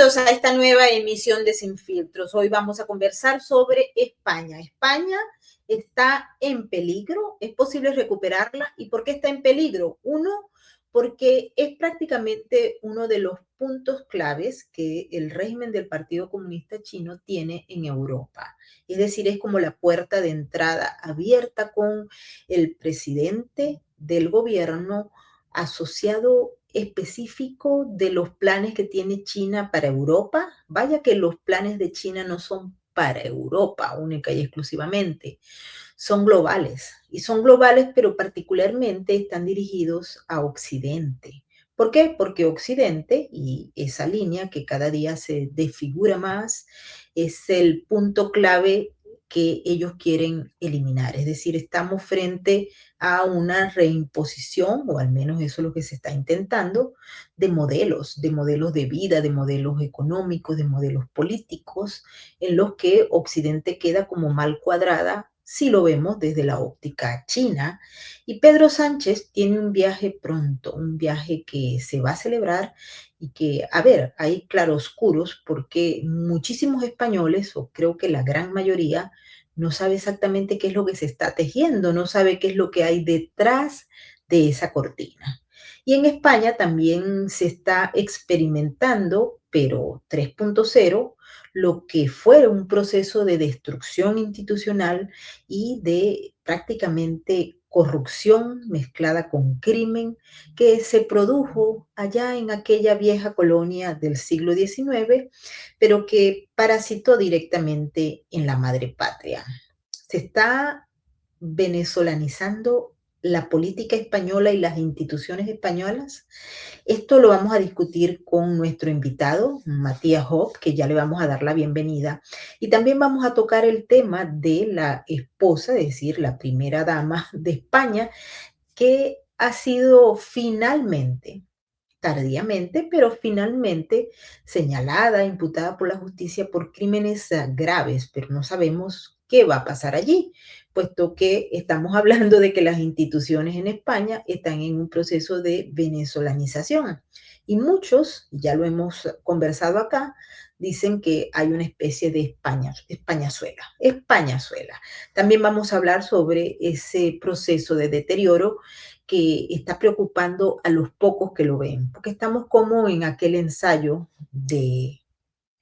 Bienvenidos a esta nueva emisión de Sin Filtros. Hoy vamos a conversar sobre España. España está en peligro, es posible recuperarla. ¿Y por qué está en peligro? Uno, porque es prácticamente uno de los puntos claves que el régimen del Partido Comunista Chino tiene en Europa. Es decir, es como la puerta de entrada abierta con el presidente del gobierno asociado específico de los planes que tiene China para Europa. Vaya que los planes de China no son para Europa única y exclusivamente, son globales. Y son globales, pero particularmente están dirigidos a Occidente. ¿Por qué? Porque Occidente, y esa línea que cada día se desfigura más, es el punto clave que ellos quieren eliminar. Es decir, estamos frente a una reimposición, o al menos eso es lo que se está intentando, de modelos de vida, de modelos económicos, de modelos políticos, en los que Occidente queda como mal cuadrada si lo vemos desde la óptica china. Y Pedro Sánchez tiene un viaje pronto, un viaje que se va a celebrar y que, a ver, hay claroscuros porque muchísimos españoles, o creo que la gran mayoría, no sabe exactamente qué es lo que se está tejiendo, no sabe qué es lo que hay detrás de esa cortina. Y en España también se está experimentando, pero 3.0, lo que fue un proceso de destrucción institucional y de prácticamente corrupción mezclada con crimen que se produjo allá en aquella vieja colonia del siglo XIX, pero que parasitó directamente en la madre patria. Se está venezolanizando la política española y las instituciones españolas. Esto lo vamos a discutir con nuestro invitado, Matías Hopp, que ya le vamos a dar la bienvenida. Y también vamos a tocar el tema de la esposa, es decir, la primera dama de España, que ha sido finalmente, tardíamente, pero finalmente señalada, imputada por la justicia por crímenes graves, pero no sabemos qué va a pasar allí, puesto que estamos hablando de que las instituciones en España están en un proceso de venezolanización. Y muchos, ya lo hemos conversado acá, dicen que hay una especie de Españazuela. También vamos a hablar sobre ese proceso de deterioro que está preocupando a los pocos que lo ven, porque estamos como en aquel ensayo de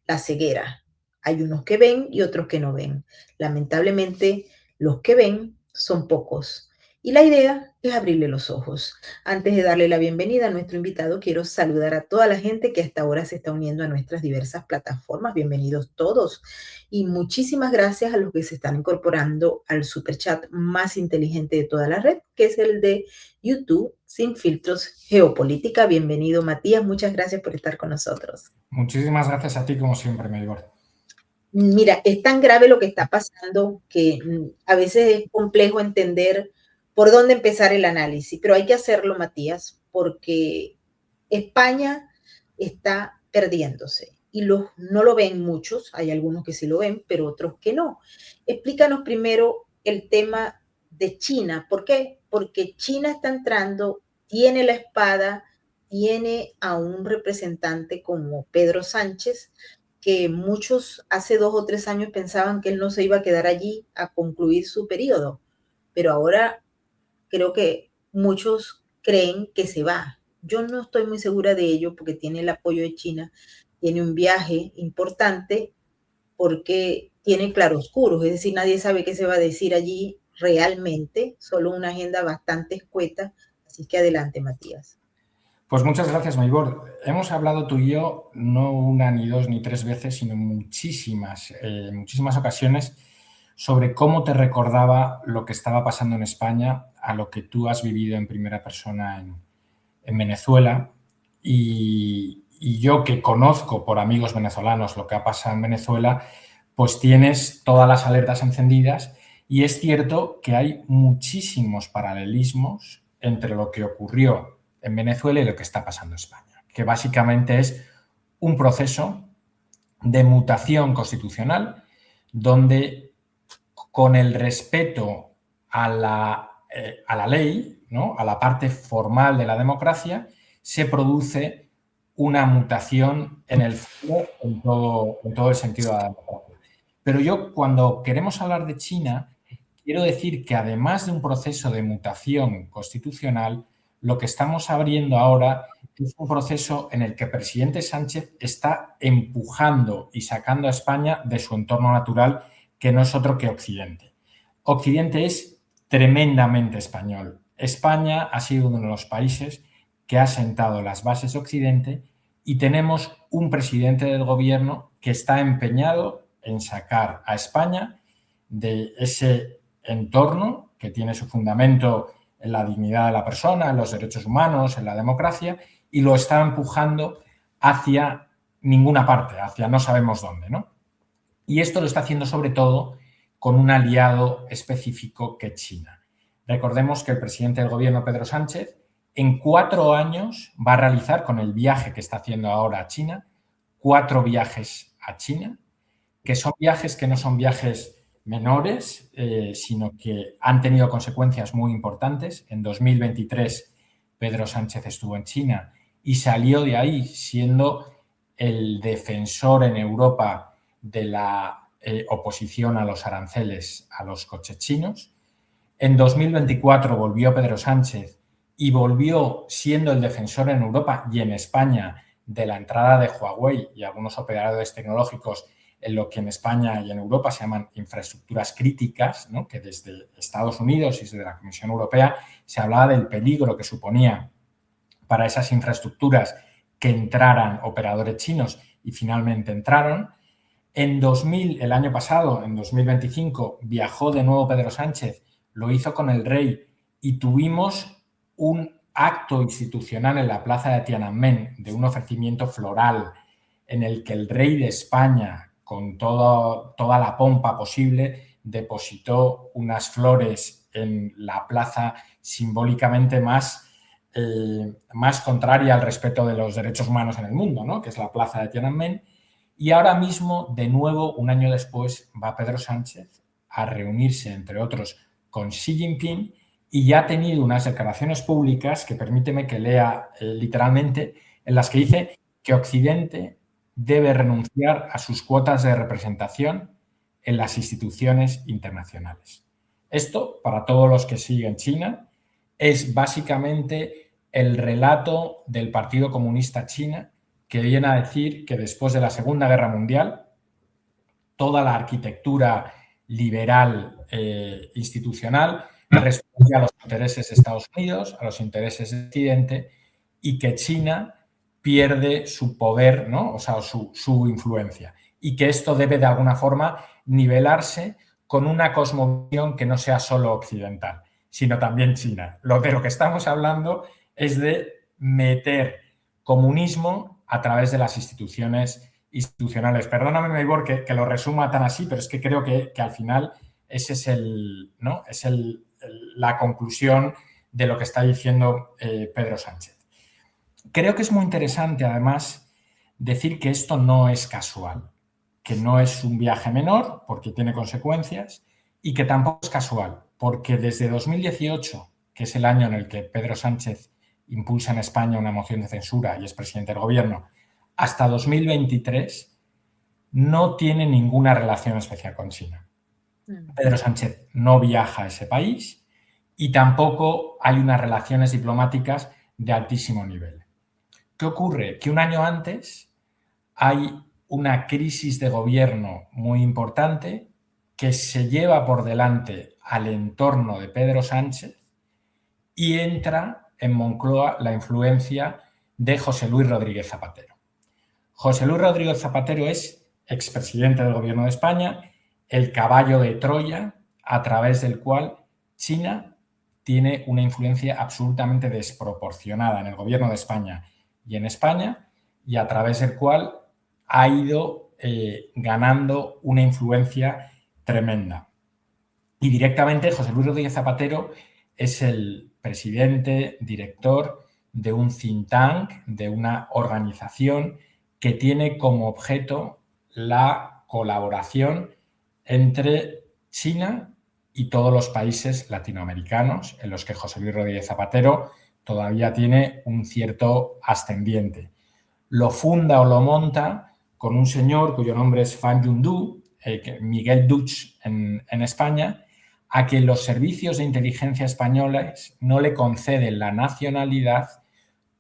la ceguera. Hay unos que ven y otros que no ven. Lamentablemente, los que ven son pocos. Y la idea es abrirle los ojos. Antes de darle la bienvenida a nuestro invitado, quiero saludar a toda la gente que hasta ahora se está uniendo a nuestras diversas plataformas. Bienvenidos todos. Y muchísimas gracias a los que se están incorporando al superchat más inteligente de toda la red, que es el de YouTube, Sin Filtros Geopolítica. Bienvenido, Matías. Muchas gracias por estar con nosotros. Muchísimas gracias a ti, como siempre, Maribor. Mira, es tan grave lo que está pasando que a veces es complejo entender por dónde empezar el análisis, pero hay que hacerlo, Matías, porque España está perdiéndose y no lo ven muchos, hay algunos que sí lo ven, pero otros que no. Explícanos primero el tema de China. ¿Por qué? Porque China está entrando, tiene la espada, tiene a un representante como Pedro Sánchez, que muchos hace 2 o 3 años pensaban que él no se iba a quedar allí a concluir su periodo, pero ahora creo que muchos creen que se va. Yo no estoy muy segura de ello porque tiene el apoyo de China, tiene un viaje importante porque tiene claroscuros, es decir, nadie sabe qué se va a decir allí realmente, solo una agenda bastante escueta. Así que adelante, Matías. Pues muchas gracias, Maribor. Hemos hablado tú y yo no una, ni dos, ni tres veces, sino en muchísimas ocasiones sobre cómo te recordaba lo que estaba pasando en España a lo que tú has vivido en primera persona en Venezuela. Y yo, que conozco por amigos venezolanos lo que ha pasado en Venezuela, pues tienes todas las alertas encendidas, y es cierto que hay muchísimos paralelismos entre lo que ocurrió en Venezuela y lo que está pasando en España, que básicamente es un proceso de mutación constitucional donde, con el respeto a la ley, ¿no?, a la parte formal de la democracia, se produce una mutación en el fondo, en todo el sentido de la democracia. Pero yo, cuando queremos hablar de China, quiero decir que además de un proceso de mutación constitucional, lo que estamos abriendo ahora es un proceso en el que el presidente Sánchez está empujando y sacando a España de su entorno natural, que no es otro que Occidente. Occidente es tremendamente español. España ha sido uno de los países que ha sentado las bases de Occidente y tenemos un presidente del gobierno que está empeñado en sacar a España de ese entorno que tiene su fundamento en la dignidad de la persona, en los derechos humanos, en la democracia, y lo está empujando hacia ninguna parte, hacia no sabemos dónde, ¿no? Y esto lo está haciendo sobre todo con un aliado específico que es China. Recordemos que el presidente del gobierno, Pedro Sánchez, en 4 años va a realizar, con el viaje que está haciendo ahora a China, 4 viajes a China, que son viajes que no son viajes menores, sino que han tenido consecuencias muy importantes. En 2023, Pedro Sánchez estuvo en China y salió de ahí siendo el defensor en Europa de la oposición a los aranceles a los coches chinos. En 2024 volvió Pedro Sánchez y volvió siendo el defensor en Europa y en España de la entrada de Huawei y algunos operadores tecnológicos en lo que en España y en Europa se llaman infraestructuras críticas, ¿no? Que desde Estados Unidos y desde la Comisión Europea se hablaba del peligro que suponía para esas infraestructuras que entraran operadores chinos y finalmente entraron. El año pasado, en 2025, viajó de nuevo Pedro Sánchez, lo hizo con el rey y tuvimos un acto institucional en la plaza de Tiananmen de un ofrecimiento floral en el que el rey de España, con toda la pompa posible, depositó unas flores en la plaza simbólicamente más contraria al respeto de los derechos humanos en el mundo, ¿no? Que es la plaza de Tiananmen. Y ahora mismo, de nuevo, un año después, va Pedro Sánchez a reunirse, entre otros, con Xi Jinping y ya ha tenido unas declaraciones públicas que permíteme que lea literalmente, en las que dice que Occidente debe renunciar a sus cuotas de representación en las instituciones internacionales. Esto, para todos los que siguen China, es básicamente el relato del Partido Comunista China, que viene a decir que después de la Segunda Guerra Mundial, toda la arquitectura liberal institucional respondía a los intereses de Estados Unidos, a los intereses de Occidente, y que China pierde su poder, ¿no? O sea, su influencia, y que esto debe de alguna forma nivelarse con una cosmovisión que no sea solo occidental, sino también china. De lo que estamos hablando es de meter comunismo a través de las institucionales. Perdóname, Maybor, que lo resuma tan así, pero es que creo que al final ese es ¿no? La conclusión de lo que está diciendo Pedro Sánchez. Creo que es muy interesante, además, decir que esto no es casual, que no es un viaje menor, porque tiene consecuencias, y que tampoco es casual, porque desde 2018, que es el año en el que Pedro Sánchez impulsa en España una moción de censura y es presidente del gobierno, hasta 2023 no tiene ninguna relación especial con China. Pedro Sánchez no viaja a ese país y tampoco hay unas relaciones diplomáticas de altísimo nivel. ¿Qué ocurre? Que un año antes hay una crisis de gobierno muy importante que se lleva por delante al entorno de Pedro Sánchez y entra en Moncloa la influencia de José Luis Rodríguez Zapatero. José Luis Rodríguez Zapatero es expresidente del gobierno de España, el caballo de Troya a través del cual China tiene una influencia absolutamente desproporcionada en el gobierno de España y en España, y a través del cual ha ido ganando una influencia tremenda. Y directamente José Luis Rodríguez Zapatero es el presidente, director de un think tank, de una organización que tiene como objeto la colaboración entre China y todos los países latinoamericanos en los que José Luis Rodríguez Zapatero todavía tiene un cierto ascendiente. lo funda o lo monta con un señor cuyo nombre es Fan Yundu, Miguel Duch en España, a quien los servicios de inteligencia españoles no le conceden la nacionalidad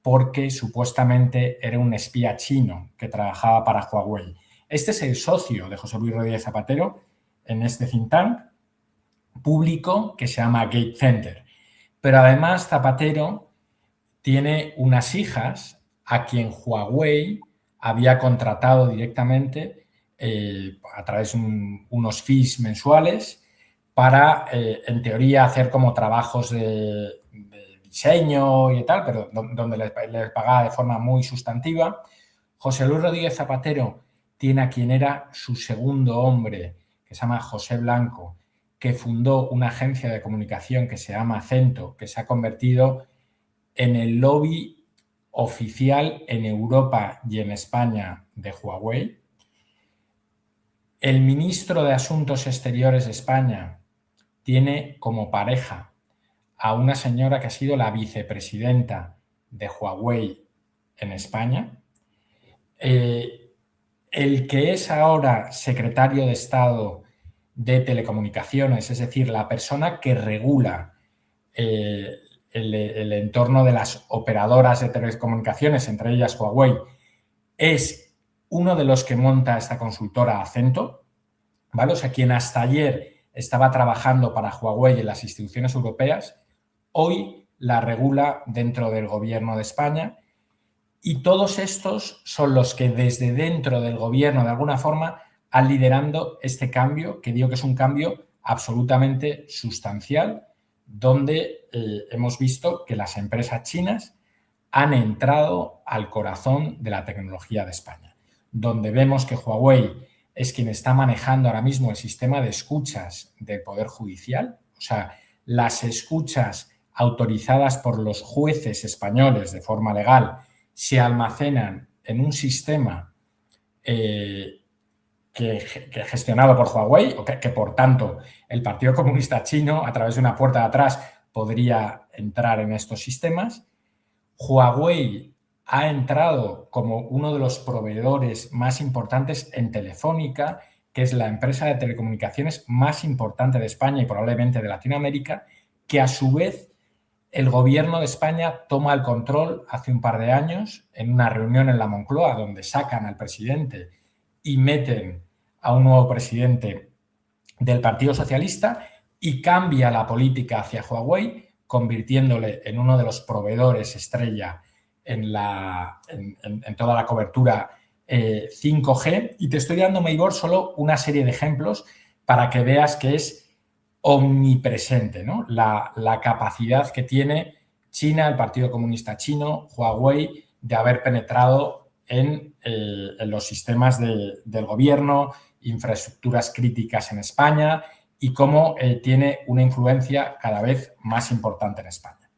porque supuestamente era un espía chino que trabajaba para Huawei. Este es el socio de José Luis Rodríguez Zapatero en este think tank público que se llama Gate Center. Pero además Zapatero tiene unas hijas a quien Huawei había contratado directamente a través de unos fees mensuales para, en teoría, hacer como trabajos de diseño y tal, pero donde les pagaba de forma muy sustantiva. José Luis Rodríguez Zapatero tiene a quien era su segundo hombre, que se llama José Blanco, que fundó una agencia de comunicación que se llama Cento, que se ha convertido en el lobby oficial en Europa y en España de Huawei. El ministro de Asuntos Exteriores de España tiene como pareja a una señora que ha sido la vicepresidenta de Huawei en España. El que es ahora secretario de Estado de Telecomunicaciones, es decir, la persona que regula el entorno de las operadoras de telecomunicaciones, entre ellas Huawei, es uno de los que monta esta consultora Acento, ¿vale? O sea, quien hasta ayer estaba trabajando para Huawei en las instituciones europeas, hoy la regula dentro del gobierno de España, y todos estos son los que desde dentro del gobierno, de alguna forma, han liderando este cambio, que digo que es un cambio absolutamente sustancial, donde hemos visto que las empresas chinas han entrado al corazón de la tecnología de España, donde vemos que Huawei es quien está manejando ahora mismo el sistema de escuchas del Poder Judicial, o sea, las escuchas autorizadas por los jueces españoles de forma legal se almacenan en un sistema que gestionado por Huawei, o que por tanto el Partido Comunista Chino, a través de una puerta de atrás, podría entrar en estos sistemas. Huawei ha entrado como uno de los proveedores más importantes en Telefónica, que es la empresa de telecomunicaciones más importante de España y probablemente de Latinoamérica, que a su vez el gobierno de España toma el control hace un par de años en una reunión en la Moncloa, donde sacan al presidente y meten a un nuevo presidente del Partido Socialista y cambia la política hacia Huawei, convirtiéndole en uno de los proveedores estrella en toda la cobertura 5G. Y te estoy dando, Meibor, solo una serie de ejemplos para que veas que es omnipresente, ¿no? La capacidad que tiene China, el Partido Comunista Chino, Huawei, de haber penetrado en los sistemas del gobierno, infraestructuras críticas en España y cómo tiene una influencia cada vez más importante en España.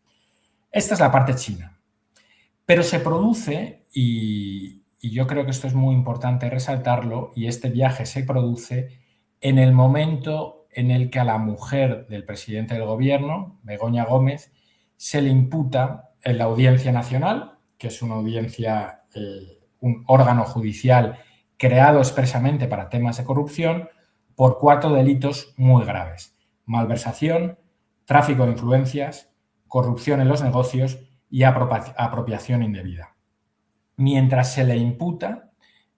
Esta es la parte china. Pero se produce, y yo creo que esto es muy importante resaltarlo, y este viaje se produce en el momento en el que a la mujer del presidente del gobierno, Begoña Gómez, se le imputa en la Audiencia Nacional, que es una audiencia, un órgano judicial creado expresamente para temas de corrupción, por 4 delitos muy graves: malversación, tráfico de influencias, corrupción en los negocios y apropiación indebida. Mientras se le imputa,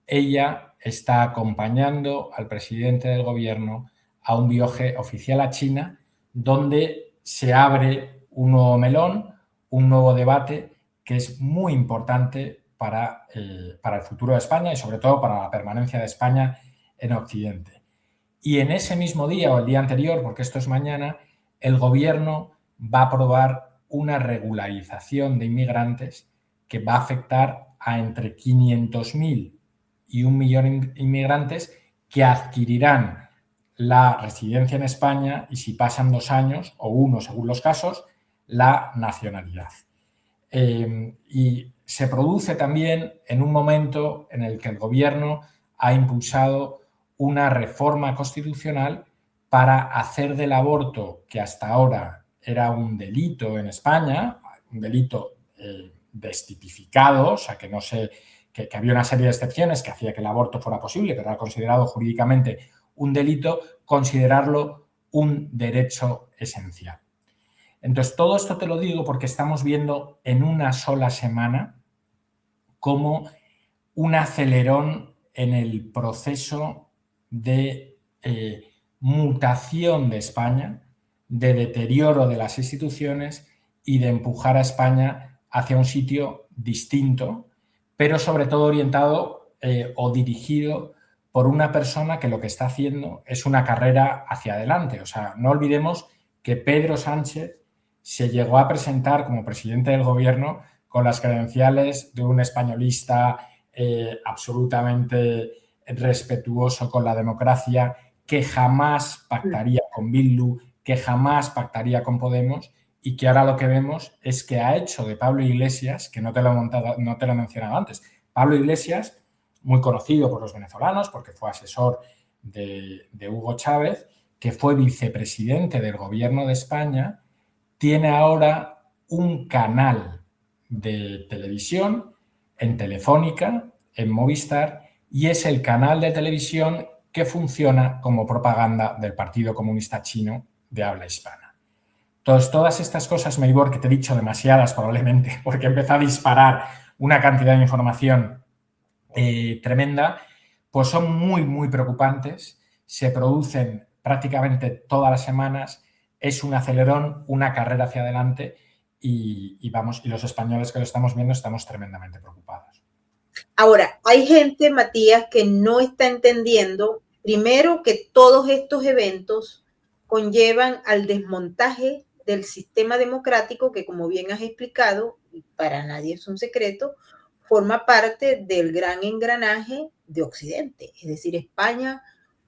ella está acompañando al presidente del gobierno a un viaje oficial a China, donde se abre un nuevo melón, un nuevo debate que es muy importante para el futuro de España y sobre todo para la permanencia de España en Occidente. Y en ese mismo día o el día anterior, porque esto es mañana, el gobierno va a aprobar una regularización de inmigrantes que va a afectar a entre 500.000 y 1 millón de inmigrantes que adquirirán la residencia en España y, si pasan 2 años o 1 según los casos, la nacionalidad. Y se produce también en un momento en el que el gobierno ha impulsado una reforma constitucional para hacer del aborto, que hasta ahora era un delito en España, un delito destipificado, o sea, que no se que había una serie de excepciones que hacía que el aborto fuera posible, pero era considerado jurídicamente un delito, considerarlo un derecho esencial. Entonces, todo esto te lo digo porque estamos viendo en una sola semana como un acelerón en el proceso de mutación de España, de deterioro de las instituciones y de empujar a España hacia un sitio distinto, pero sobre todo orientado o dirigido por una persona que lo que está haciendo es una carrera hacia adelante. O sea, no olvidemos que Pedro Sánchez se llegó a presentar como presidente del gobierno con las credenciales de un españolista absolutamente respetuoso con la democracia, que jamás pactaría con Bildu, que jamás pactaría con Podemos, y que ahora lo que vemos es que ha hecho de Pablo Iglesias, que no te lo he mencionado antes, Pablo Iglesias, muy conocido por los venezolanos porque fue asesor de Hugo Chávez, que fue vicepresidente del gobierno de España, tiene ahora un canal de televisión en Telefónica, en Movistar, y es el canal de televisión que funciona como propaganda del Partido Comunista Chino de habla hispana. Entonces, todas estas cosas, Meibor, que te he dicho demasiadas probablemente, porque empezó a disparar una cantidad de información tremenda, pues son muy, muy preocupantes, se producen prácticamente todas las semanas, es un acelerón, una carrera hacia adelante y los españoles que lo estamos viendo estamos tremendamente preocupados. Ahora, hay gente, Matías, que no está entendiendo, primero, que todos estos eventos conllevan al desmontaje del sistema democrático que, como bien has explicado, y para nadie es un secreto, forma parte del gran engranaje de Occidente. Es decir, España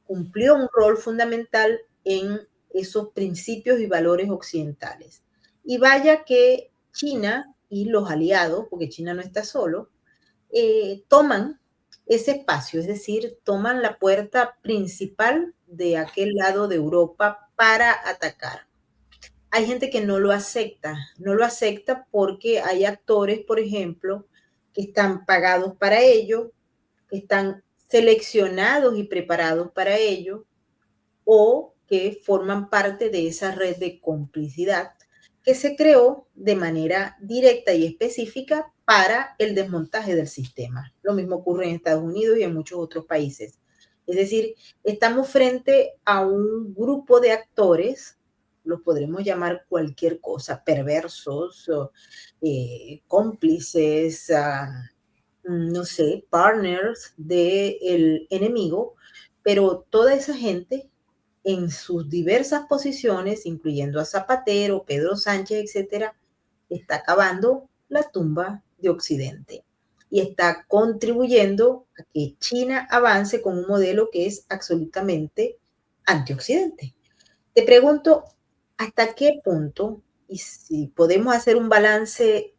cumplió un rol fundamental en esos principios y valores occidentales. Y vaya que China y los aliados, porque China no está solo, toman ese espacio, es decir, toman la puerta principal de aquel lado de Europa para atacar. Hay gente que no lo acepta porque hay actores, por ejemplo, que están pagados para ello, que están seleccionados y preparados para ello, o que forman parte de esa red de complicidad que se creó de manera directa y específica para el desmontaje del sistema. Lo mismo ocurre en Estados Unidos y en muchos otros países. Es decir, estamos frente a un grupo de actores, los podremos llamar cualquier cosa, perversos, cómplices, no sé, partners del enemigo, pero toda esa gente en sus diversas posiciones, incluyendo a Zapatero, Pedro Sánchez, etcétera, está acabando la tumba de Occidente y está contribuyendo a que China avance con un modelo que es absolutamente antioccidente. Te pregunto, ¿hasta qué punto, y si podemos hacer un balance,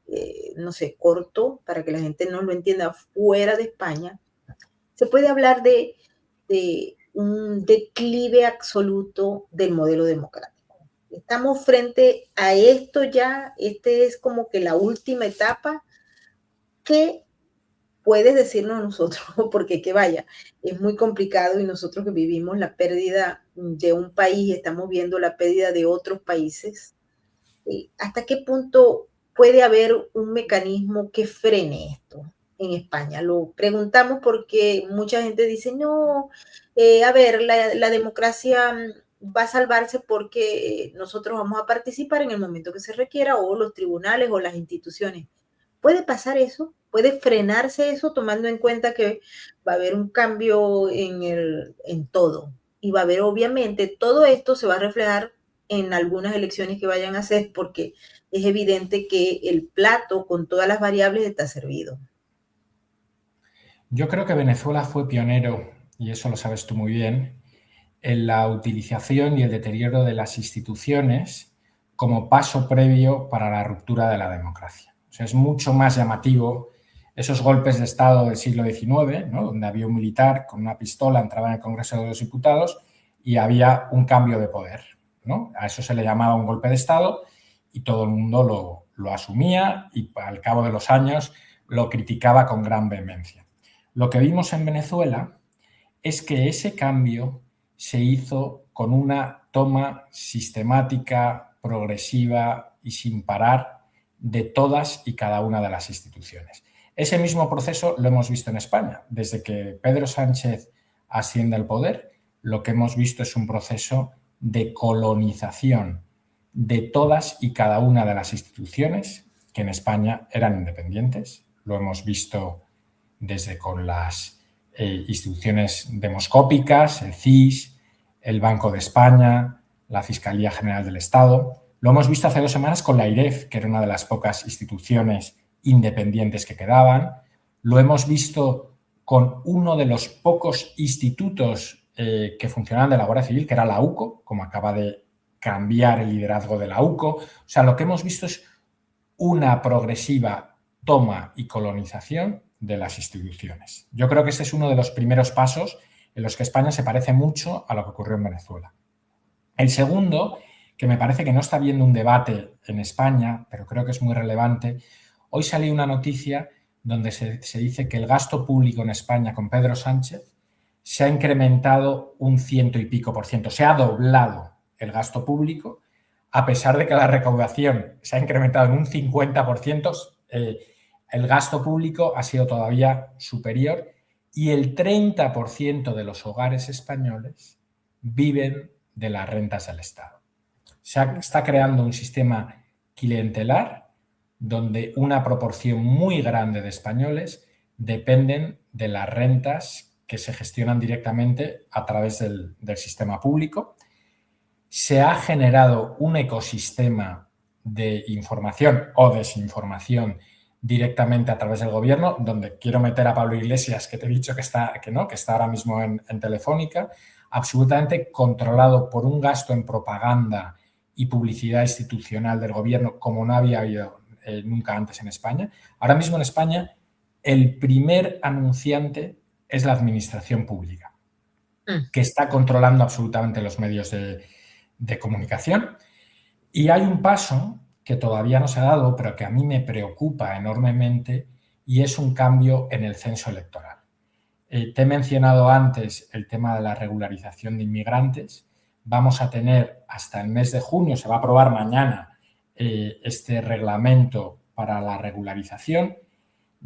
no sé, corto, para que la gente no lo entienda, fuera de España, se puede hablar de un declive absoluto del modelo democrático? Estamos frente a esto ya, este es como que la última etapa. ¿Qué puedes decirnos a nosotros? Porque que vaya, es muy complicado y nosotros que vivimos la pérdida de un país, estamos viendo la pérdida de otros países. ¿Hasta qué punto puede haber un mecanismo que frene esto en España? Lo preguntamos porque mucha gente dice, no, a ver, la democracia va a salvarse porque nosotros vamos a participar en el momento que se requiera, o los tribunales o las instituciones. ¿Puede pasar eso? ¿Puede frenarse eso tomando en cuenta que va a haber un cambio en todo? Y va a haber, obviamente, todo esto se va a reflejar en algunas elecciones que vayan a hacer, porque es evidente que el plato con todas las variables está servido. Yo creo que Venezuela fue pionero, y eso lo sabes tú muy bien, en la utilización y el deterioro de las instituciones como paso previo para la ruptura de la democracia. O sea, es mucho más llamativo esos golpes de Estado del siglo XIX, ¿no?, donde había un militar con una pistola, entraba en el Congreso de los Diputados y había un cambio de poder, ¿no? A eso se le llamaba un golpe de Estado y todo el mundo lo asumía, y al cabo de los años lo criticaba con gran vehemencia. Lo que vimos en Venezuela es que ese cambio se hizo con una toma sistemática, progresiva y sin parar de todas y cada una de las instituciones. Ese mismo proceso lo hemos visto en España. Desde que Pedro Sánchez asciende al poder, lo que hemos visto es un proceso de colonización de todas y cada una de las instituciones que en España eran independientes. Lo hemos visto desde con las instituciones demoscópicas, el CIS, el Banco de España, la Fiscalía General del Estado. Lo hemos visto hace 2 semanas con la AIREF, que era una de las pocas instituciones independientes que quedaban. Lo hemos visto con uno de los pocos institutos que funcionaban de la Guardia Civil, que era la UCO, como acaba de cambiar el liderazgo de la UCO. O sea, lo que hemos visto es una progresiva toma y colonización de las instituciones. Yo creo que este es uno de los primeros pasos en los que España se parece mucho a lo que ocurrió en Venezuela. El segundo, que me parece que no está habiendo un debate en España, pero creo que es muy relevante, hoy salió una noticia donde se dice que el gasto público en España con Pedro Sánchez se ha incrementado un 100 y pico por ciento, se ha doblado el gasto público, a pesar de que la recaudación se ha incrementado en un 50%, el gasto público ha sido todavía superior y el 30% de los hogares españoles viven de las rentas del Estado. Se está creando un sistema clientelar donde una proporción muy grande de españoles dependen de las rentas que se gestionan directamente a través del sistema público. Se ha generado un ecosistema de información o desinformación directamente a través del gobierno, donde quiero meter a Pablo Iglesias, que te he dicho que está ahora mismo en Telefónica, absolutamente controlado por un gasto en propaganda y publicidad institucional del gobierno como no había habido nunca antes en España. Ahora mismo en España el primer anunciante es la administración pública, que está controlando absolutamente los medios de comunicación. Y hay un paso que todavía no se ha dado, pero que a mí me preocupa enormemente, y es un cambio en el censo electoral. Te he mencionado antes el tema de la regularización de inmigrantes. Vamos a tener hasta el mes de junio, se va a aprobar mañana este reglamento para la regularización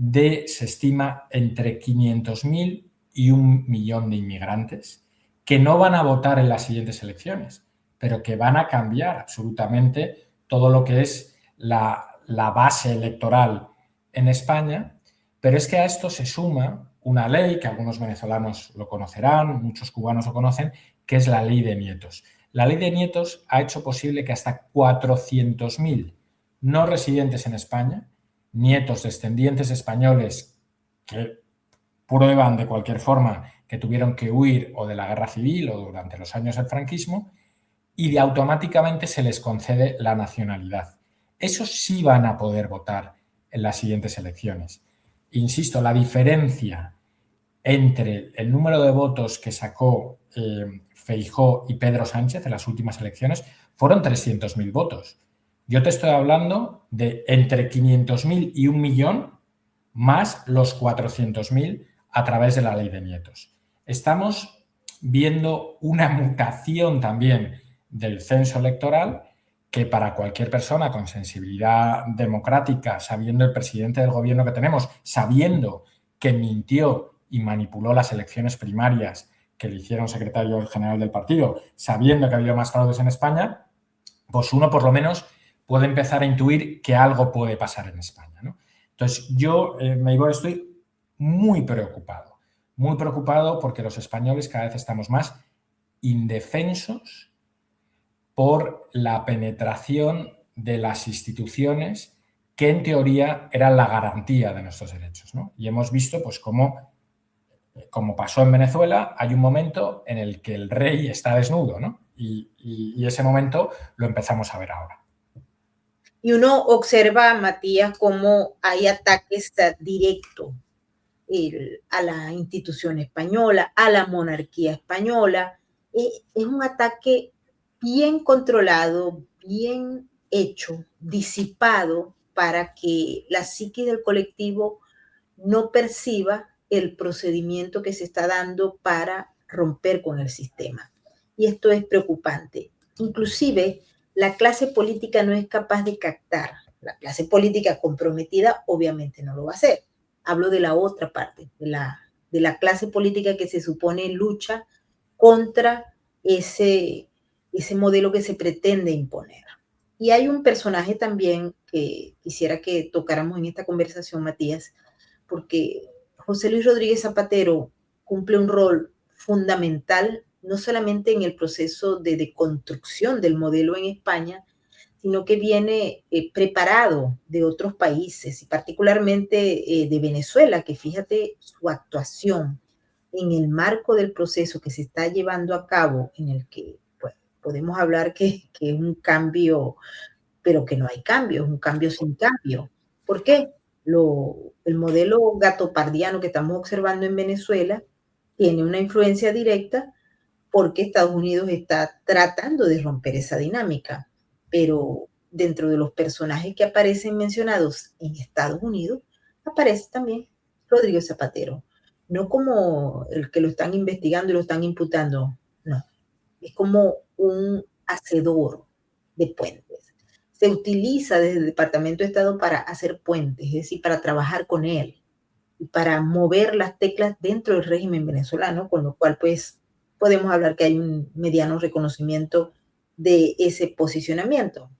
se estima, entre 500.000 y 1.000.000 de inmigrantes que no van a votar en las siguientes elecciones, pero que van a cambiar absolutamente todo lo que es la base electoral en España. Pero es que a esto se suma una ley que algunos venezolanos lo conocerán, muchos cubanos lo conocen, que es la ley de nietos. La ley de nietos ha hecho posible que hasta 400.000 no residentes en España, nietos descendientes españoles que prueban de cualquier forma que tuvieron que huir o de la guerra civil o durante los años del franquismo, y automáticamente se les concede la nacionalidad. Esos sí van a poder votar en las siguientes elecciones. Insisto, la diferencia entre el número de votos que sacó Feijóo y Pedro Sánchez en las últimas elecciones fueron 300.000 votos. Yo te estoy hablando de entre 500.000 y 1.000.000 más los 400.000 a través de la ley de nietos. Estamos viendo una mutación también del censo electoral que para cualquier persona con sensibilidad democrática, sabiendo el presidente del gobierno que tenemos, sabiendo que mintió y manipuló las elecciones primarias que le hicieron secretario general del partido, sabiendo que había más fraudes en España, pues uno por lo menos puede empezar a intuir que algo puede pasar en España, ¿no? Entonces yo, Maybor, estoy muy preocupado porque los españoles cada vez estamos más indefensos por la penetración de las instituciones que en teoría eran la garantía de nuestros derechos, ¿no? Y hemos visto pues como pasó en Venezuela, hay un momento en el que el rey está desnudo, ¿no? Y ese momento lo empezamos a ver ahora. Y uno observa, Matías, cómo hay ataques directos a la institución española, a la monarquía española. Es un ataque bien controlado, bien hecho, disipado, para que la psique del colectivo no perciba el procedimiento que se está dando para romper con el sistema. Y esto es preocupante. Inclusive, la clase política no es capaz de captar. La clase política comprometida obviamente no lo va a hacer. Hablo de la otra parte, de la clase política que se supone lucha contra ese modelo que se pretende imponer. Y hay un personaje también que quisiera que tocáramos en esta conversación, Matías, porque José Luis Rodríguez Zapatero cumple un rol fundamental, no solamente en el proceso de deconstrucción del modelo en España, sino que viene preparado de otros países y particularmente de Venezuela, que fíjate su actuación en el marco del proceso que se está llevando a cabo, en el que pues, podemos hablar que es un cambio, pero que no hay cambio, es un cambio sin cambio. ¿Por qué? El modelo gatopardiano que estamos observando en Venezuela tiene una influencia directa porque Estados Unidos está tratando de romper esa dinámica. Pero dentro de los personajes que aparecen mencionados en Estados Unidos, aparece también Rodrigo Zapatero. No como el que lo están investigando y lo están imputando, no. Es como un hacedor de puentes. Se utiliza desde el Departamento de Estado para hacer puentes, es decir, para trabajar con él y para mover las teclas dentro del régimen venezolano, con lo cual pues podemos hablar que hay un mediano reconocimiento de ese posicionamiento.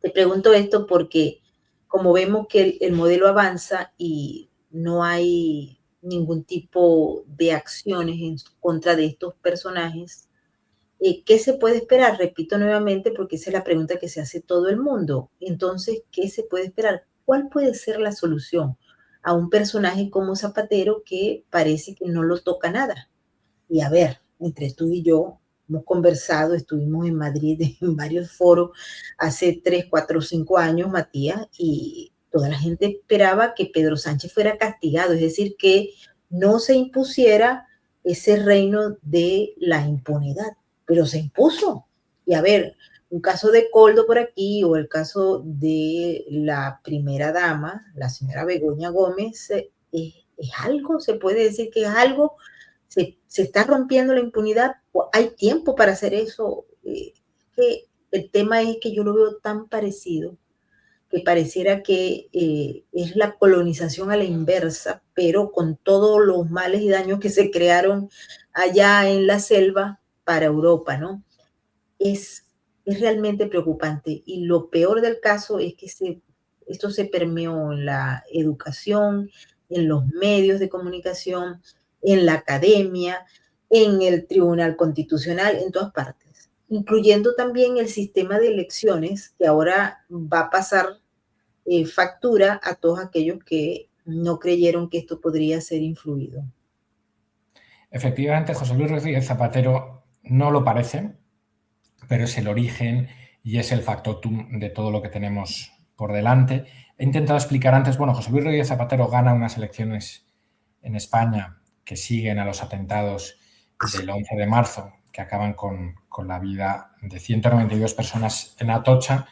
Te pregunto esto porque como vemos que el modelo avanza y no hay ningún tipo de acciones en contra de estos personajes, ¿qué se puede esperar? Repito nuevamente porque esa es la pregunta que se hace todo el mundo. Entonces, ¿qué se puede esperar? ¿Cuál puede ser la solución a un personaje como Zapatero que parece que no lo toca nada? Y a ver, entre tú y yo hemos conversado, estuvimos en Madrid en varios foros hace 3, 4, 5 años, Matías, y toda la gente esperaba que Pedro Sánchez fuera castigado, es decir, que no se impusiera ese reino de la impunidad, pero se impuso. Y a ver, un caso de Coldo por aquí o el caso de la primera dama, la señora Begoña Gómez, es algo, se puede decir que es algo se está rompiendo la impunidad, hay tiempo para hacer eso. Que el tema es que yo lo veo tan parecido, que pareciera que es la colonización a la inversa, pero con todos los males y daños que se crearon allá en la selva para Europa, ¿no? Es realmente preocupante y lo peor del caso es que esto se permeó en la educación, en los medios de comunicación, en la academia, en el Tribunal Constitucional, en todas partes, incluyendo también el sistema de elecciones que ahora va a pasar factura a todos aquellos que no creyeron que esto podría ser influido. Efectivamente, José Luis Rodríguez Zapatero no lo parece, pero es el origen y es el factotum de todo lo que tenemos por delante. He intentado explicar antes, bueno, José Luis Rodríguez Zapatero gana unas elecciones en España que siguen a los atentados del 11 de marzo, que acaban con la vida de 192 personas en Atocha,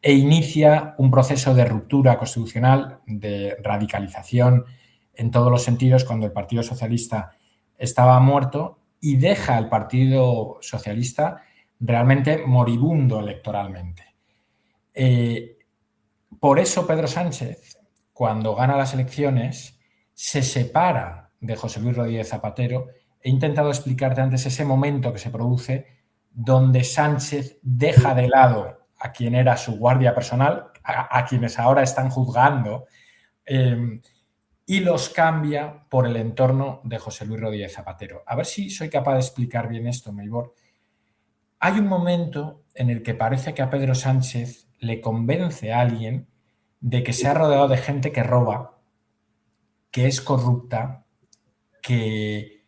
e inicia un proceso de ruptura constitucional, de radicalización en todos los sentidos, cuando el Partido Socialista estaba muerto, y deja al Partido Socialista realmente moribundo electoralmente. Por eso Pedro Sánchez, cuando gana las elecciones, se separa de José Luis Rodríguez Zapatero. He intentado explicarte antes ese momento que se produce donde Sánchez deja de lado a quien era su guardia personal, a quienes ahora están juzgando, y los cambia por el entorno de José Luis Rodríguez Zapatero. A ver si soy capaz de explicar bien esto, Meibor. Hay un momento en el que parece que a Pedro Sánchez le convence a alguien de que se ha rodeado de gente que roba, que es corrupta, que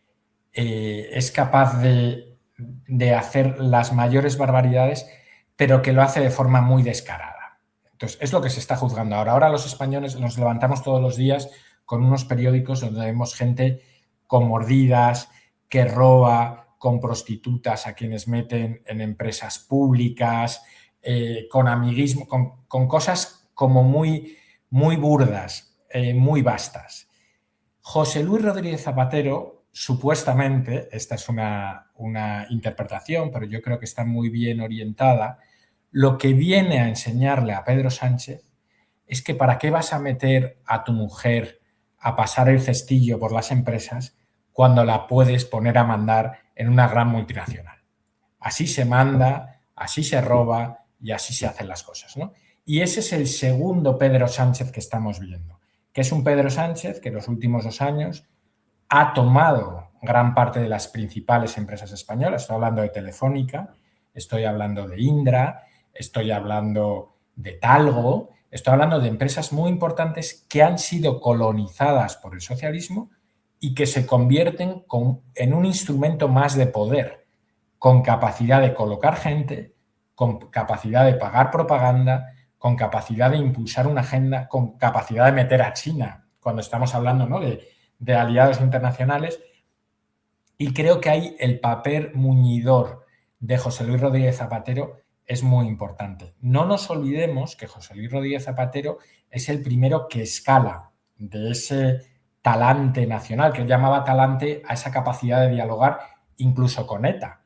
es capaz de hacer las mayores barbaridades, pero que lo hace de forma muy descarada. Entonces, es lo que se está juzgando ahora. Ahora los españoles nos levantamos todos los días con unos periódicos donde vemos gente con mordidas, que roba, con prostitutas a quienes meten en empresas públicas, con amiguismo, con cosas como muy, muy burdas, muy vastas. José Luis Rodríguez Zapatero, supuestamente, esta es una interpretación, pero yo creo que está muy bien orientada, lo que viene a enseñarle a Pedro Sánchez es que para qué vas a meter a tu mujer a pasar el cestillo por las empresas cuando la puedes poner a mandar en una gran multinacional. Así se manda, así se roba y así se hacen las cosas, ¿no? Y ese es el segundo Pedro Sánchez que estamos viendo, que es un Pedro Sánchez que en los últimos 2 años ha tomado gran parte de las principales empresas españolas. Estoy hablando de Telefónica, estoy hablando de Indra, estoy hablando de Talgo, estoy hablando de empresas muy importantes que han sido colonizadas por el socialismo y que se convierten en un instrumento más de poder, con capacidad de colocar gente, con capacidad de pagar propaganda, con capacidad de impulsar una agenda, con capacidad de meter a China, cuando estamos hablando, ¿no?, de aliados internacionales. Y creo que ahí el papel muñidor de José Luis Rodríguez Zapatero es muy importante. No nos olvidemos que José Luis Rodríguez Zapatero es el primero que escala de ese talante nacional, que él llamaba talante a esa capacidad de dialogar incluso con ETA.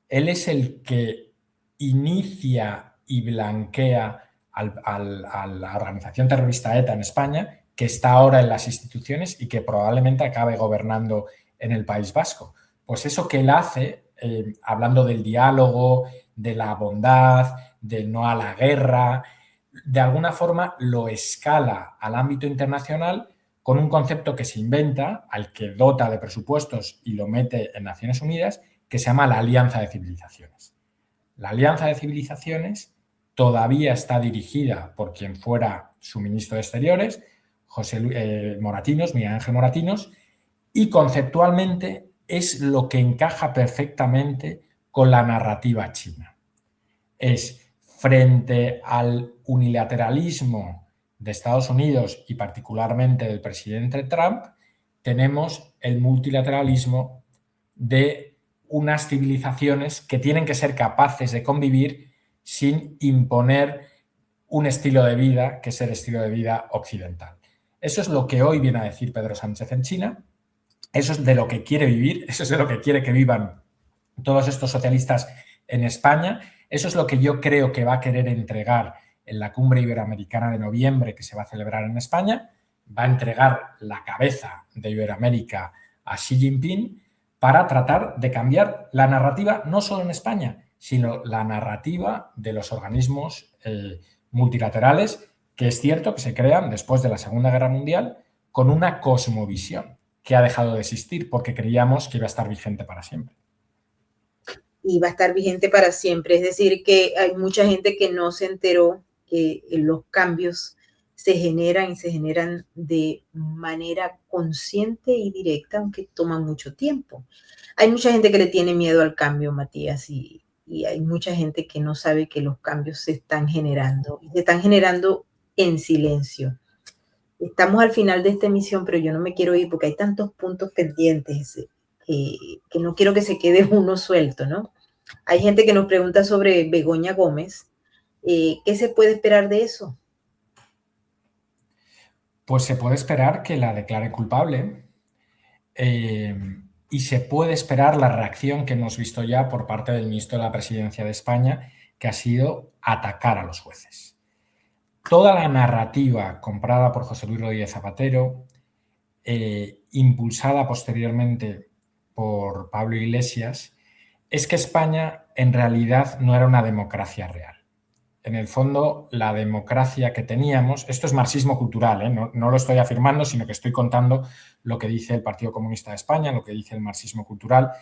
Él es el que inicia y blanquea a la organización terrorista ETA en España, que está ahora en las instituciones y que probablemente acabe gobernando en el País Vasco. Pues eso que él hace, hablando del diálogo, de la bondad, del no a la guerra, de alguna forma lo escala al ámbito internacional con un concepto que se inventa, al que dota de presupuestos y lo mete en Naciones Unidas, que se llama la Alianza de Civilizaciones. La Alianza de Civilizaciones todavía está dirigida por quien fuera su ministro de Exteriores, Miguel Ángel Moratinos, y conceptualmente es lo que encaja perfectamente con la narrativa china. Es frente al unilateralismo de Estados Unidos y particularmente del presidente Trump, tenemos el multilateralismo de unas civilizaciones que tienen que ser capaces de convivir sin imponer un estilo de vida que es el estilo de vida occidental. Eso es lo que hoy viene a decir Pedro Sánchez en China, eso es de lo que quiere vivir, eso es de lo que quiere que vivan todos estos socialistas en España, eso es lo que yo creo que va a querer entregar en la cumbre iberoamericana de noviembre que se va a celebrar en España, va a entregar la cabeza de Iberoamérica a Xi Jinping para tratar de cambiar la narrativa no solo en España, sino la narrativa de los organismos multilaterales, que es cierto que se crean después de la Segunda Guerra Mundial con una cosmovisión que ha dejado de existir porque creíamos que iba a estar vigente para siempre. Y va a estar vigente para siempre. Es decir, que hay mucha gente que no se enteró que los cambios se generan y se generan de manera consciente y directa, aunque toman mucho tiempo. Hay mucha gente que le tiene miedo al cambio, Matías, y hay mucha gente que no sabe que los cambios se están generando en silencio. Estamos al final de esta emisión, pero yo no me quiero ir porque hay tantos puntos pendientes que no quiero que se quede uno suelto, ¿no? Hay gente que nos pregunta sobre Begoña Gómez. ¿Qué se puede esperar de eso? Pues se puede esperar que la declare culpable y se puede esperar la reacción que hemos visto ya por parte del ministro de la Presidencia de España, que ha sido atacar a los jueces. Toda la narrativa comprada por José Luis Rodríguez Zapatero, impulsada posteriormente por Pablo Iglesias, es que España en realidad no era una democracia real. En el fondo, la democracia que teníamos, esto es marxismo cultural, no lo estoy afirmando, sino que estoy contando lo que dice el Partido Comunista de España, lo que dice el marxismo cultural,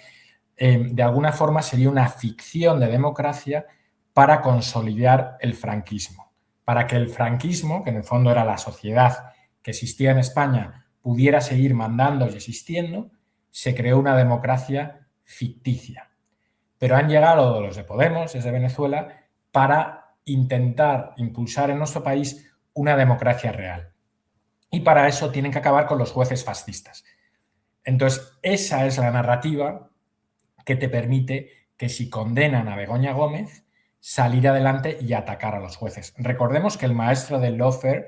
de alguna forma sería una ficción de democracia para consolidar el franquismo, para que el franquismo, que en el fondo era la sociedad que existía en España, pudiera seguir mandando y existiendo, se creó una democracia ficticia. Pero han llegado los de Podemos, desde Venezuela, para intentar impulsar en nuestro país una democracia real. Y para eso tienen que acabar con los jueces fascistas. Entonces, esa es la narrativa que te permite que si condenan a Begoña Gómez, salir adelante y atacar a los jueces. Recordemos que el maestro del lawfare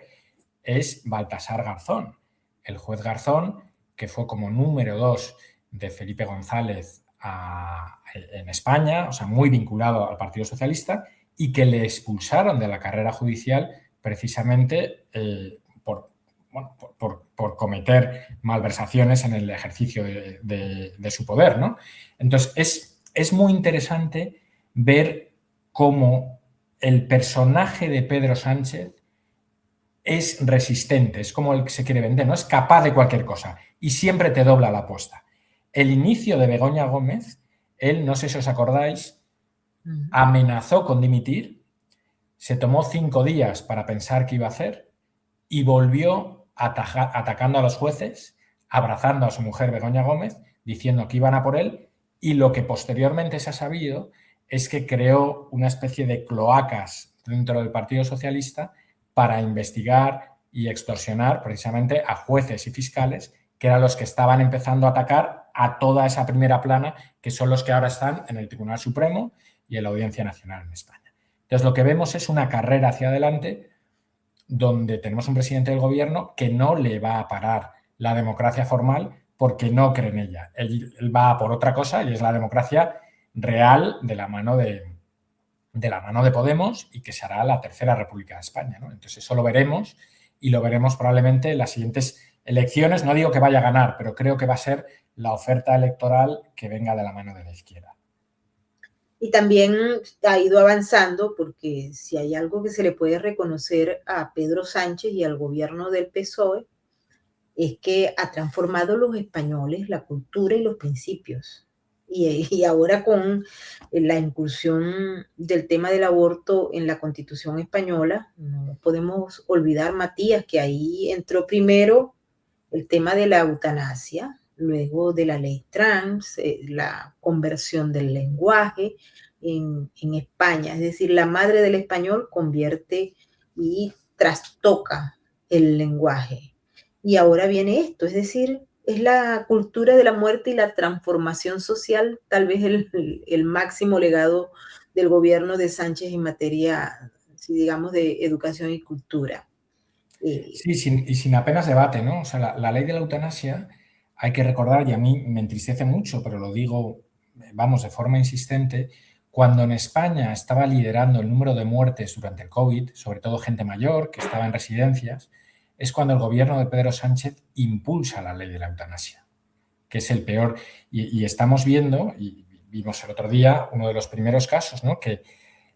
es Baltasar Garzón, el juez Garzón que fue como número 2 de Felipe González en España, o sea, muy vinculado al Partido Socialista, y que le expulsaron de la carrera judicial precisamente por cometer malversaciones en el ejercicio de su poder, ¿no? Entonces, es muy interesante ver cómo el personaje de Pedro Sánchez es resistente, es como el que se quiere vender, ¿no? Es capaz de cualquier cosa y siempre te dobla la apuesta. El inicio de Begoña Gómez, él, no sé si os acordáis, amenazó con dimitir, se tomó 5 días para pensar qué iba a hacer y volvió atacando a los jueces, abrazando a su mujer Begoña Gómez, diciendo que iban a por él, y lo que posteriormente se ha sabido es que creó una especie de cloacas dentro del Partido Socialista para investigar y extorsionar precisamente a jueces y fiscales, que eran los que estaban empezando a atacar a toda esa primera plana, que son los que ahora están en el Tribunal Supremo y en la Audiencia Nacional en España. Entonces, lo que vemos es una carrera hacia adelante donde tenemos un presidente del gobierno que no le va a parar la democracia formal porque no cree en ella. Él va por otra cosa y es la democracia real de la mano de Podemos y que será la tercera República de España, ¿no? Entonces eso lo veremos y lo veremos probablemente en las siguientes elecciones. No digo que vaya a ganar, pero creo que va a ser la oferta electoral que venga de la mano de la izquierda. Y también ha ido avanzando porque si hay algo que se le puede reconocer a Pedro Sánchez y al gobierno del PSOE es que ha transformado los españoles, la cultura y los principios. Y ahora con la inclusión del tema del aborto en la Constitución española, no podemos olvidar, Matías, que ahí entró primero el tema de la eutanasia, luego de la ley trans, la conversión del lenguaje en España. Es decir, la madre del español convierte y trastoca el lenguaje. Y ahora viene esto, es decir, es la cultura de la muerte y la transformación social, tal vez el máximo legado del gobierno de Sánchez en materia, si digamos, de educación y cultura. Sí, sin apenas debate, ¿no? O sea, la ley de la eutanasia, hay que recordar, y a mí me entristece mucho, pero lo digo, vamos, de forma insistente, cuando en España estaba liderando el número de muertes durante el COVID, sobre todo gente mayor que estaba en residencias, es cuando el gobierno de Pedro Sánchez impulsa la ley de la eutanasia, que es el peor. Y estamos viendo, y vimos el otro día, uno de los primeros casos, ¿no? Que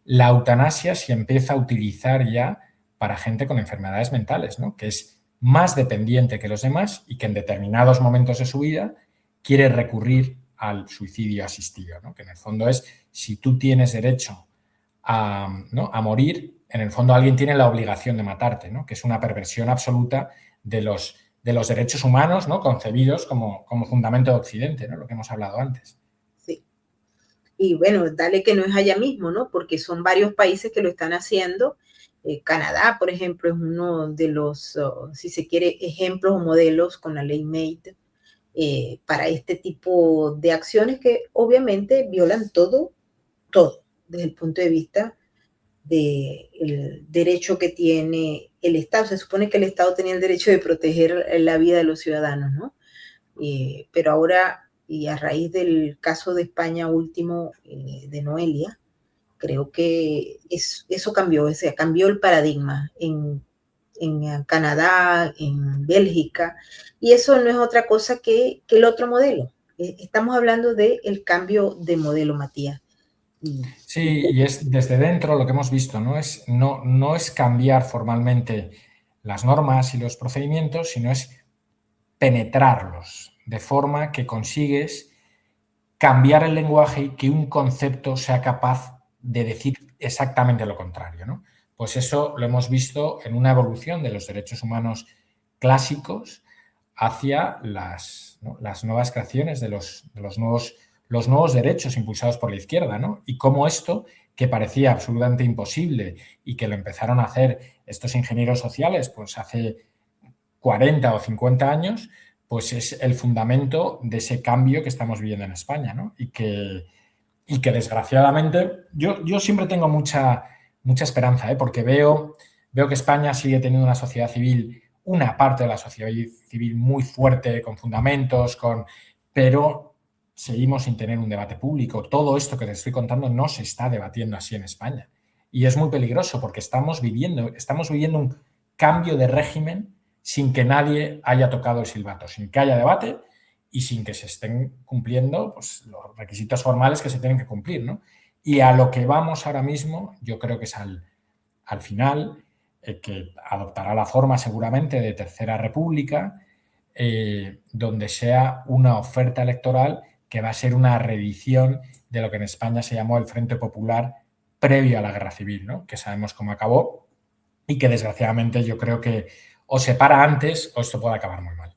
la eutanasia se empieza a utilizar ya para gente con enfermedades mentales, ¿no? Que es más dependiente que los demás y que en determinados momentos de su vida quiere recurrir al suicidio asistido, ¿no? Que en el fondo es, si tú tienes derecho a morir, en el fondo alguien tiene la obligación de matarte, ¿no? Que es una perversión absoluta de los derechos humanos, ¿no? Concebidos como fundamento de Occidente, ¿no? Lo que hemos hablado antes. Sí. Y bueno, dale que no es allá mismo, ¿no? Porque son varios países que lo están haciendo. Canadá, por ejemplo, es uno de los, si se quiere, ejemplos o modelos con la ley MAID para este tipo de acciones que obviamente violan todo, desde el punto de vista del derecho que tiene el Estado. Se supone que el Estado tenía el derecho de proteger la vida de los ciudadanos, ¿no? Pero ahora, y a raíz del caso de España último de Noelia, creo que eso cambió, o sea, cambió el paradigma en Canadá, en Bélgica, y eso no es otra cosa que el otro modelo. Estamos hablando del cambio de modelo, Matías. Sí, y es desde dentro lo que hemos visto, no es cambiar formalmente las normas y los procedimientos, sino es penetrarlos, de forma que consigues cambiar el lenguaje y que un concepto sea capaz de decir exactamente lo contrario, ¿no? Pues eso lo hemos visto en una evolución de los derechos humanos clásicos hacia las nuevas creaciones de los nuevos derechos impulsados por la izquierda, ¿no? Y cómo esto, que parecía absolutamente imposible y que lo empezaron a hacer estos ingenieros sociales pues hace 40 o 50 años, pues es el fundamento de ese cambio que estamos viviendo en España, ¿no? Y que desgraciadamente yo siempre tengo mucha esperanza, porque veo que España sigue teniendo una sociedad civil una parte de la sociedad civil muy fuerte, con fundamentos, pero seguimos sin tener un debate público. Todo esto que te estoy contando no se está debatiendo así en España. Y es muy peligroso porque estamos viviendo un cambio de régimen sin que nadie haya tocado el silbato, sin que haya debate y sin que se estén cumpliendo pues, los requisitos formales que se tienen que cumplir, ¿no? Y a lo que vamos ahora mismo, yo creo que es al final, que adoptará la forma seguramente de Tercera República, donde sea una oferta electoral que va a ser una reedición de lo que en España se llamó el Frente Popular previo a la Guerra Civil, ¿no? Que sabemos cómo acabó y que desgraciadamente yo creo que o se para antes o esto puede acabar muy mal.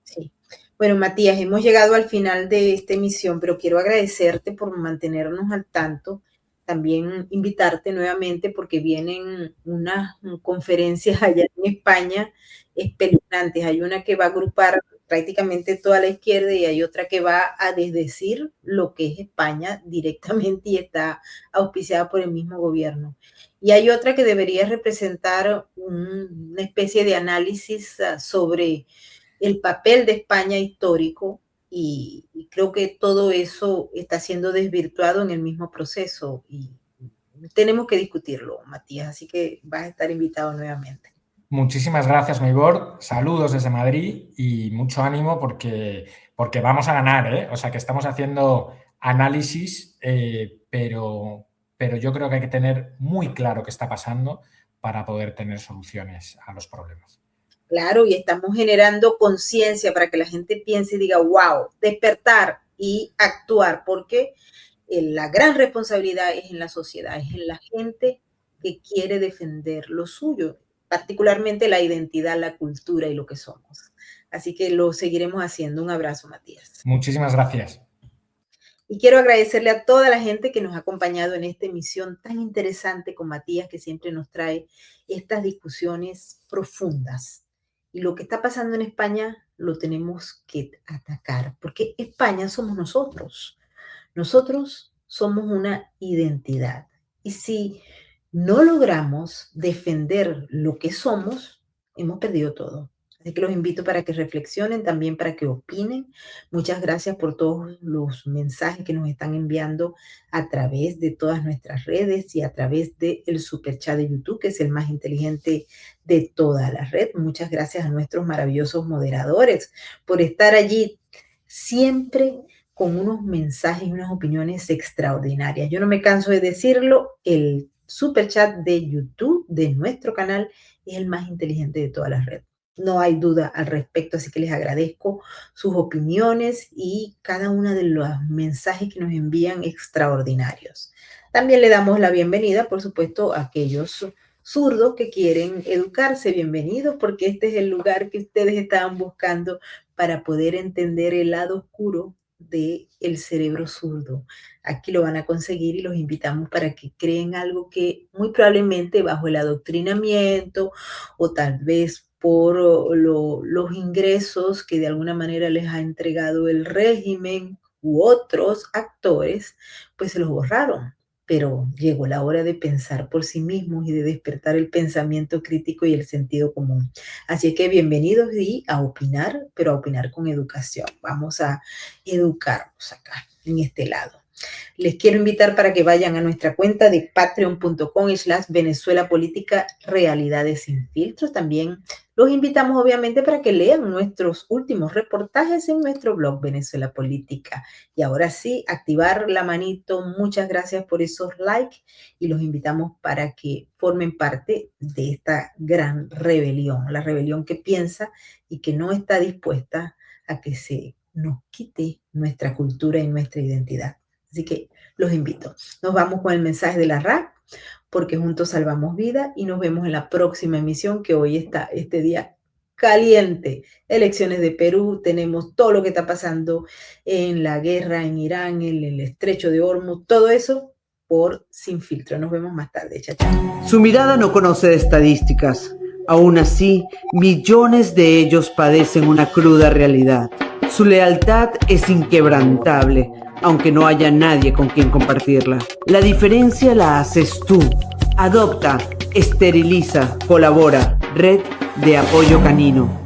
Sí. Bueno, Matías, hemos llegado al final de esta emisión, pero quiero agradecerte por mantenernos al tanto. También invitarte nuevamente porque vienen unas conferencias allá en España espeluznantes. Hay una que va a agrupar prácticamente toda la izquierda y hay otra que va a desdecir lo que es España directamente y está auspiciada por el mismo gobierno. Y hay otra que debería representar una especie de análisis sobre el papel de España histórico y creo que todo eso está siendo desvirtuado en el mismo proceso y tenemos que discutirlo, Matías, así que vas a estar invitado nuevamente. Muchísimas gracias, Maybor. Saludos desde Madrid y mucho ánimo porque vamos a ganar, ¿eh? O sea, que estamos haciendo análisis, pero yo creo que hay que tener muy claro qué está pasando para poder tener soluciones a los problemas. Claro, y estamos generando conciencia para que la gente piense y diga, wow, despertar y actuar, porque la gran responsabilidad es en la sociedad, es en la gente que quiere defender lo suyo, particularmente la identidad, la cultura y lo que somos. Así que lo seguiremos haciendo. Un abrazo, Matías. Muchísimas gracias. Y quiero agradecerle a toda la gente que nos ha acompañado en esta emisión tan interesante con Matías, que siempre nos trae estas discusiones profundas. Y lo que está pasando en España lo tenemos que atacar, porque España somos nosotros. Nosotros somos una identidad. Y si no logramos defender lo que somos, hemos perdido todo. Así que los invito para que reflexionen, también para que opinen. Muchas gracias por todos los mensajes que nos están enviando a través de todas nuestras redes y a través del superchat de YouTube, que es el más inteligente de toda la red. Muchas gracias a nuestros maravillosos moderadores por estar allí siempre con unos mensajes y unas opiniones extraordinarias. Yo no me canso de decirlo, el superchat de YouTube de nuestro canal es el más inteligente de toda la red. No hay duda al respecto, así que les agradezco sus opiniones y cada uno de los mensajes que nos envían extraordinarios. También le damos la bienvenida, por supuesto, a aquellos zurdos que quieren educarse. Bienvenidos, porque este es el lugar que ustedes estaban buscando para poder entender el lado oscuro del cerebro zurdo. Aquí lo van a conseguir y los invitamos para que creen algo que muy probablemente bajo el adoctrinamiento o tal vez por los ingresos que de alguna manera les ha entregado el régimen u otros actores, pues se los borraron. Pero llegó la hora de pensar por sí mismos y de despertar el pensamiento crítico y el sentido común. Así que bienvenidos y a opinar, pero a opinar con educación. Vamos a educarnos acá, en este lado. Les quiero invitar para que vayan a nuestra cuenta de patreon.com/Venezuela Política Realidades sin Filtros. También los invitamos obviamente para que lean nuestros últimos reportajes en nuestro blog Venezuela Política. Y ahora sí, activar la manito. Muchas gracias por esos likes y los invitamos para que formen parte de esta gran rebelión. La rebelión que piensa y que no está dispuesta a que se nos quite nuestra cultura y nuestra identidad. Así que los invito. Nos vamos con el mensaje de la RAC, porque juntos salvamos vida, y nos vemos en la próxima emisión, que hoy está este día caliente. Elecciones de Perú, tenemos todo lo que está pasando en la guerra en Irán, en el estrecho de Hormuz, todo eso por Sin Filtro. Nos vemos más tarde. Chao, chao. Su mirada no conoce de estadísticas. Aún así, millones de ellos padecen una cruda realidad. Su lealtad es inquebrantable, aunque no haya nadie con quien compartirla. La diferencia la haces tú. Adopta, esteriliza, colabora. Red de Apoyo Canino.